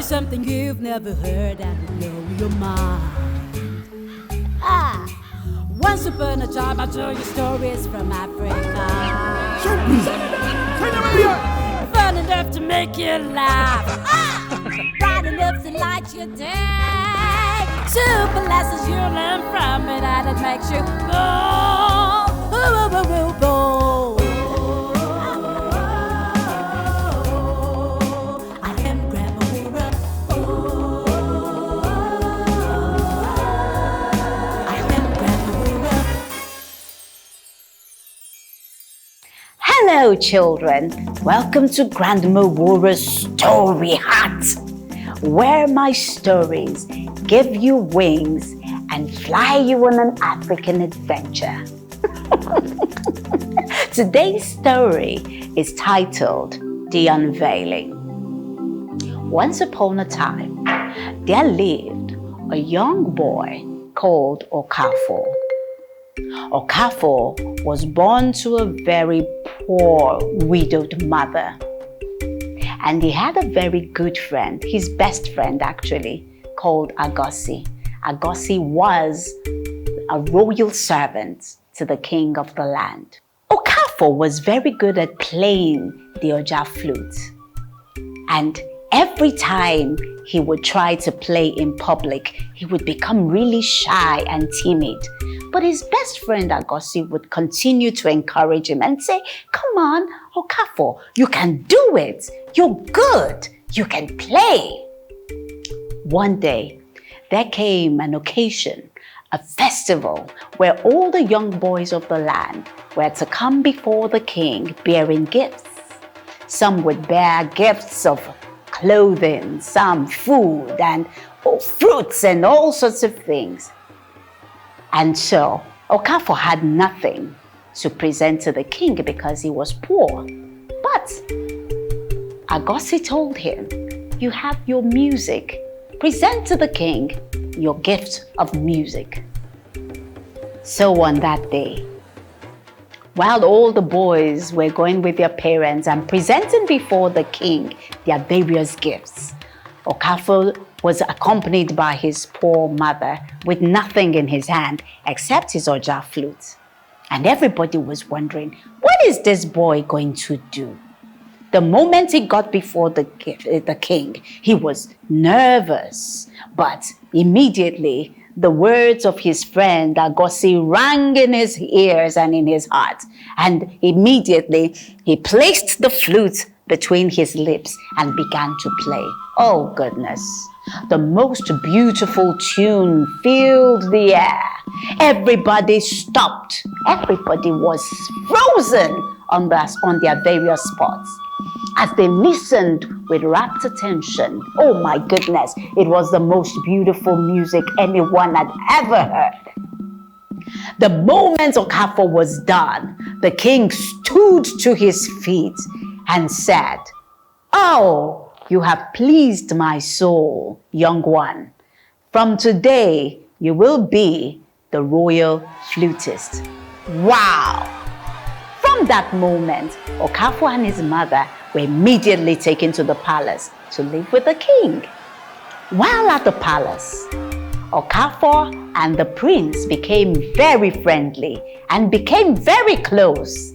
something you've never heard and will blow your mind. Once upon a time, I'll tell you stories from Africa. Fun enough to make you laugh. Bright enough to light your day. Super lessons you learn from it, and it makes you go. Hello children, welcome to Grandma Wura's Story Hut, where my stories give you wings and fly you on an African adventure. Today's story is titled The Unveiling. Once upon a time, there lived a young boy called Okafo. Okafo was born to a very poor, widowed mother. And he had a very good friend, his best friend actually, called Agosi. Agosi was a royal servant to the king of the land. Okafo was very good at playing the Oja flute. And every time he would try to play in public, he would become really shy and timid. But his best friend Agosi would continue to encourage him and say, "Come on, Okafo, you can do it. You're good. You can play." One day, there came an occasion, a festival, where all the young boys of the land were to come before the king bearing gifts. Some would bear gifts of clothing, some food and fruits and all sorts of things. And so Okafo had nothing to present to the king because he was poor. But Agosi told him, "You have your music. Present to the king your gift of music." So on that day, while all the boys were going with their parents and presenting before the king their various gifts, Okafo was accompanied by his poor mother with nothing in his hand except his Oja flute. And everybody was wondering, what is this boy going to do? The moment he got before the king, he was nervous. But immediately, the words of his friend Agosi rang in his ears and in his heart. And immediately, he placed the flute between his lips and began to play. Oh goodness, the most beautiful tune filled the air. Everybody stopped. Everybody was frozen on their various spots as they listened with rapt attention. Oh my goodness, it was the most beautiful music anyone had ever heard. The moment Okafo was done, the king stood to his feet and said, "Oh, you have pleased my soul, young one. From today, you will be the royal flutist." Wow! From that moment, Okafo and his mother were immediately taken to the palace to live with the king. While at the palace, Okafo and the prince became very friendly and became very close.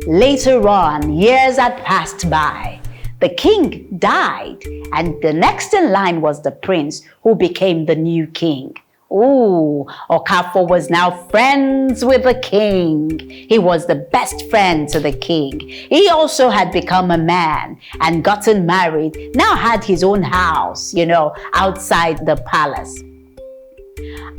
Later on, years had passed by. The king died, and the next in line was the prince who became the new king. Ooh, Okafo was now friends with the king. He was the best friend to the king. He also had become a man and gotten married, now had his own house, outside the palace.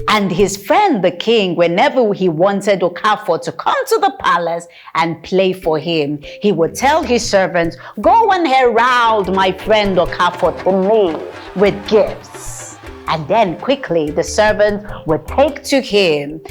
And his friend, the king, whenever he wanted Okafo to come to the palace and play for him, he would tell his servants, "Go and herald my friend Okafo to me with gifts." And then quickly the servant would take to him,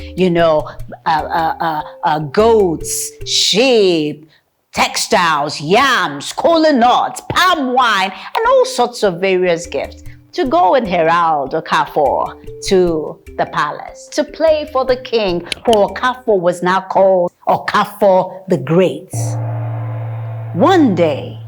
goats, sheep, textiles, yams, kola nuts, palm wine, and all sorts of various gifts to go and herald Okafo to the palace to play for the king, for Okafo was now called Okafo the Great. One day,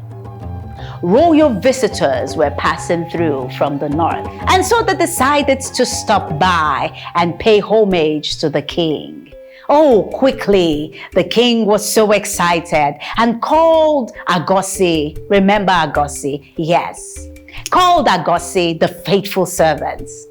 royal visitors were passing through from the north. And so they decided to stop by and pay homage to the king. Oh, quickly, the king was so excited and called Agosi. Remember Agosi? Yes. Called Agosi, the faithful servants,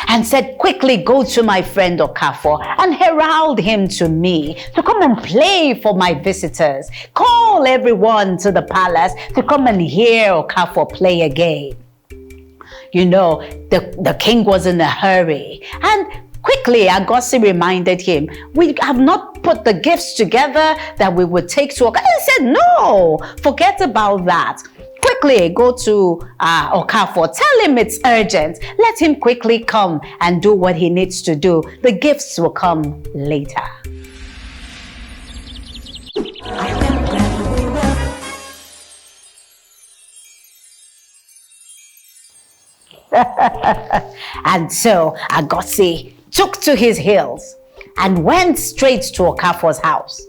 and said, quickly go to my friend Okafo and herald him to me to come and play for my visitors. Call everyone to the palace to come and hear Okafo play again. You know, the king was in a hurry, and quickly Agosi reminded him, we have not put the gifts together that we would take to Okafo. He said, no, forget about that. Quickly go to Okafo, tell him it's urgent. Let him quickly come and do what he needs to do. The gifts will come later. And so Agosi took to his heels and went straight to Okafor's house.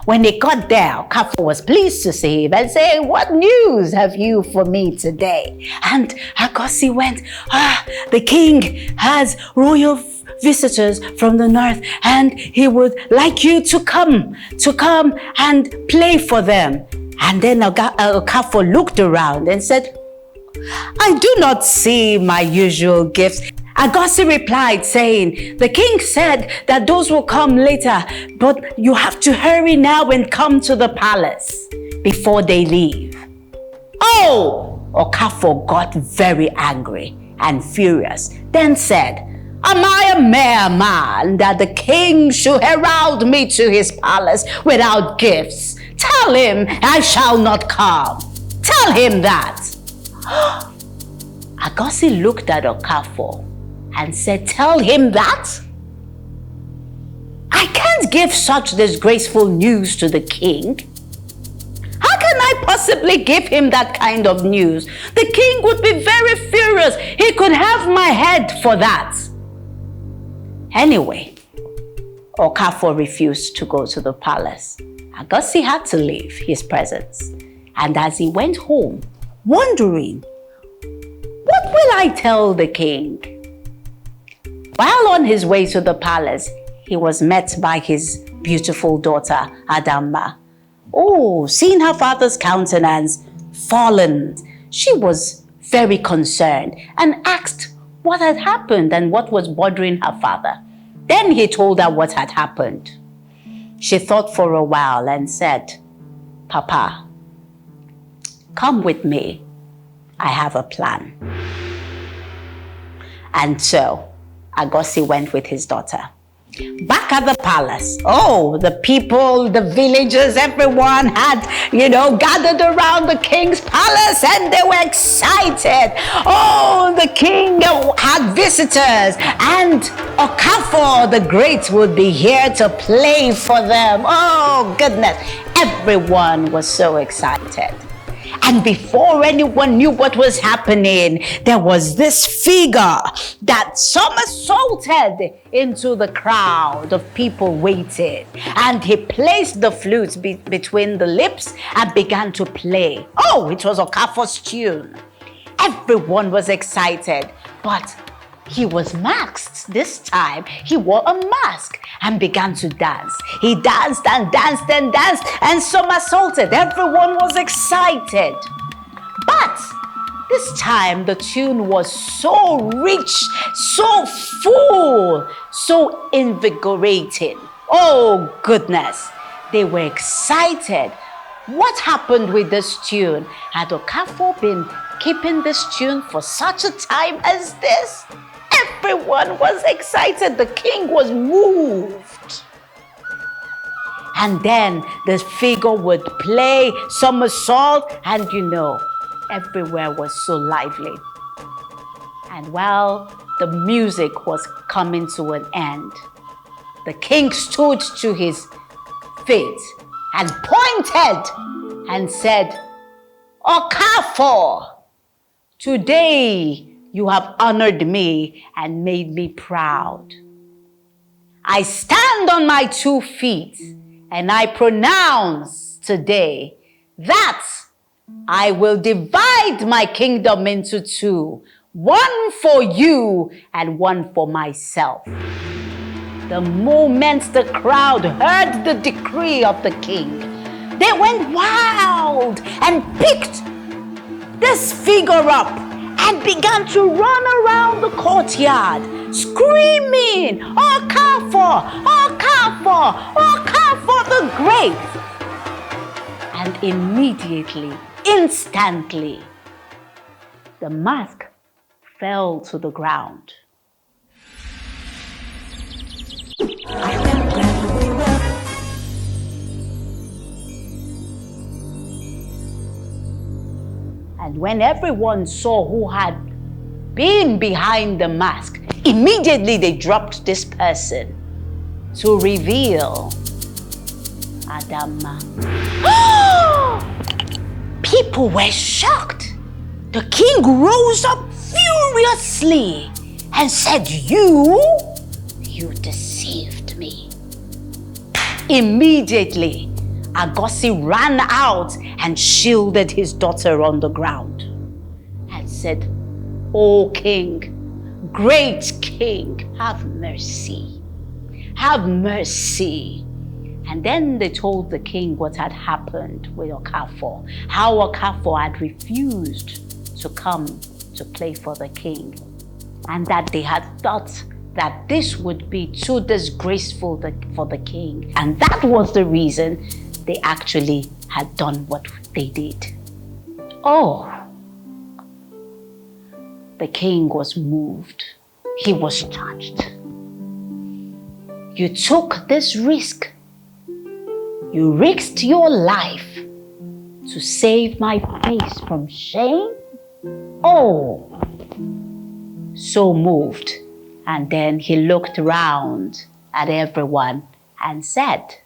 When he got there, Okafo was pleased to see him and say, what news have you for me today? And Agosi went, the king has royal visitors from the north and he would like you to come and play for them. And then Okafo looked around and said, I do not see my usual gifts. Agosi replied, saying, the king said that those will come later, but you have to hurry now and come to the palace before they leave. Oh! Okafo got very angry and furious, then said, am I a mere man that the king should herald me to his palace without gifts? Tell him I shall not come. Tell him that. Agosi looked at Okafo and said, tell him that? I can't give such disgraceful news to the king. How can I possibly give him that kind of news? The king would be very furious. He could have my head for that. Anyway, Okafo refused to go to the palace. Agosi had to leave his presence. And as he went home, wondering, what will I tell the king? While on his way to the palace, he was met by his beautiful daughter, Adama. Oh, seeing her father's countenance fallen, she was very concerned and asked what had happened and what was bothering her father. Then he told her what had happened. She thought for a while and said, Papa, come with me. I have a plan. And so Agosi went with his daughter. Back at the palace, oh, the people, the villagers, everyone had, gathered around the king's palace and they were excited. Oh, the king had visitors and Okafo the Great would be here to play for them. Oh, goodness. Everyone was so excited. And before anyone knew what was happening, there was this figure that somersaulted into the crowd of people waiting. And he placed the flute between the lips and began to play. Oh, it was Okafor's tune. Everyone was excited, but he was masked this time. He wore a mask and began to dance. He danced and danced and danced and somersaulted. Everyone was excited. But this time the tune was so rich, so full, so invigorating. Oh goodness, they were excited. What happened with this tune? Had Okafo been keeping this tune for such a time as this? Everyone was excited. The king was moved. And then the figure would play somersault and everywhere was so lively. And while the music was coming to an end, the king stood to his feet and pointed and said, Okafo, today you have honored me and made me proud. I stand on my 2 feet and I pronounce today that I will divide my kingdom into two, one for you and one for myself. The moment the crowd heard the decree of the king, they went wild and picked this figure up and began to run around the courtyard, screaming, Okafo, Okafo, Okafo the Great. And immediately, instantly, the mask fell to the ground. And when everyone saw who had been behind the mask, immediately they dropped this person to reveal Adama. People were shocked. The king rose up furiously and said, You deceived me. Immediately, Agosi ran out and shielded his daughter on the ground and said, O king, great king, have mercy. Have mercy. And then they told the king what had happened with Okafo, how Okafo had refused to come to play for the king, and that they had thought that this would be too disgraceful for the king. And that was the reason they actually had done what they did. Oh, the king was moved. He was touched. You took this risk. You risked your life to save my face from shame? Oh, so moved. And then he looked around at everyone and said,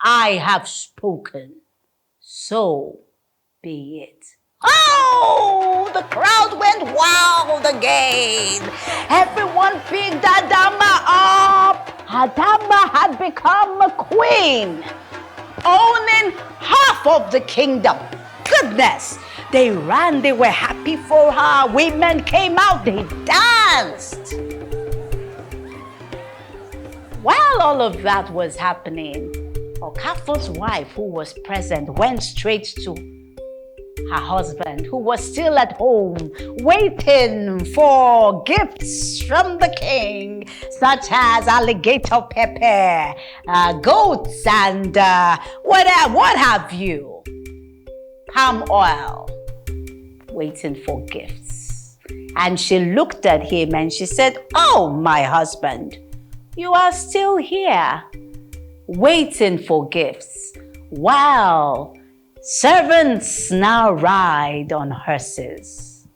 I have spoken, so be it. Oh, the crowd went wild again. Everyone picked Adama up. Adama had become a queen, owning half of the kingdom. Goodness, they ran, they were happy for her. Women came out, they danced. While all of that was happening, Okafo's wife, who was present, went straight to her husband, who was still at home, waiting for gifts from the king, such as alligator pepper, goats, and what have you. Palm oil, waiting for gifts. And she looked at him and she said, Oh, my husband, you are still here, waiting for gifts. Wow. Servants now ride on horses.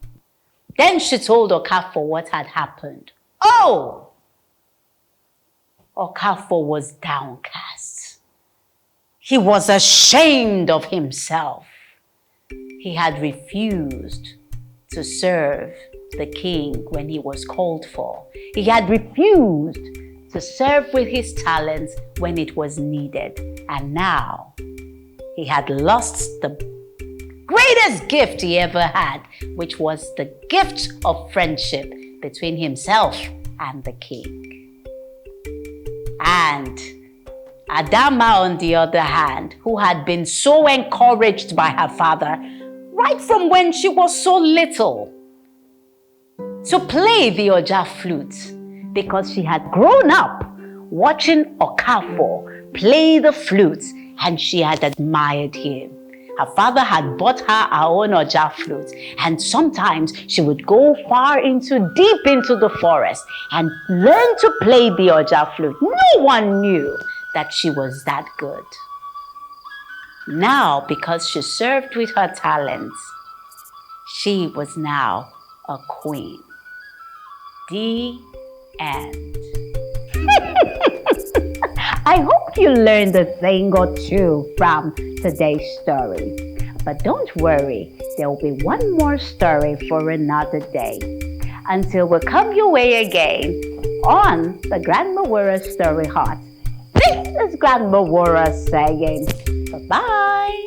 Then she told Okafo what had happened. Oh! Okafo was downcast. He was ashamed of himself. He had refused to serve the king when he was called for. He had refused to serve with his talents when it was needed. And now, he had lost the greatest gift he ever had, which was the gift of friendship between himself and the king. And Adama, on the other hand, who had been so encouraged by her father, right from when she was so little, to play the Oja flute, because she had grown up watching Okafo play the flute, and she had admired him. Her father had bought her own Oja flute, and sometimes she would go deep into the forest and learn to play the Oja flute. No one knew that she was that good. Now, because she served with her talents, she was now a queen. The end. I hope you learned a thing or two from today's story. But don't worry, there will be one more story for another day. Until we come your way again on the Grandma Wura Story Hut. This is Grandma Wura saying bye-bye.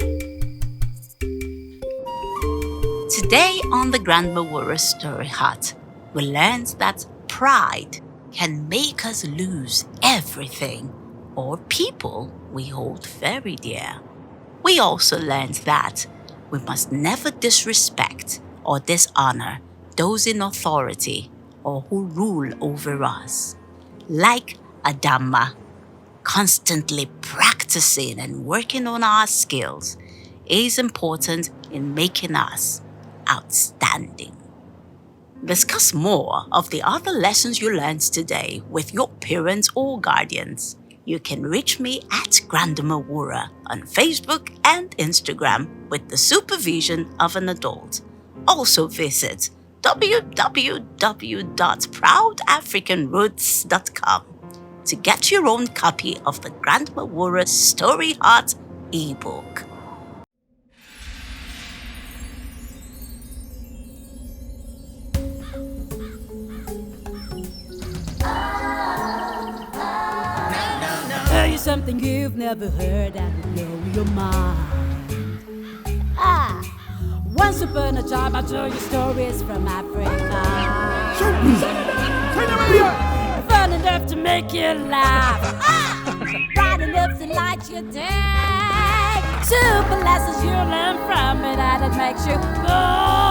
Today on the Grandma Wura Story Hut, we learned that pride can make us lose everything or people we hold very dear. We also learned that we must never disrespect or dishonor those in authority or who rule over us. Like Adama, constantly practicing and working on our skills is important in making us outstanding. Discuss more of the other lessons you learned today with your parents or guardians. You can reach me at Grandma Wura on Facebook and Instagram with the supervision of an adult. Also visit www.proudafricanroots.com to get your own copy of the Grandma Wura Story Heart ebook. Tell you something you've never heard that will blow your mind. Once upon a time I told you stories from Africa. Fun enough to make you laugh. Bright enough to light your day. Super lessons you learn from it and it makes you go.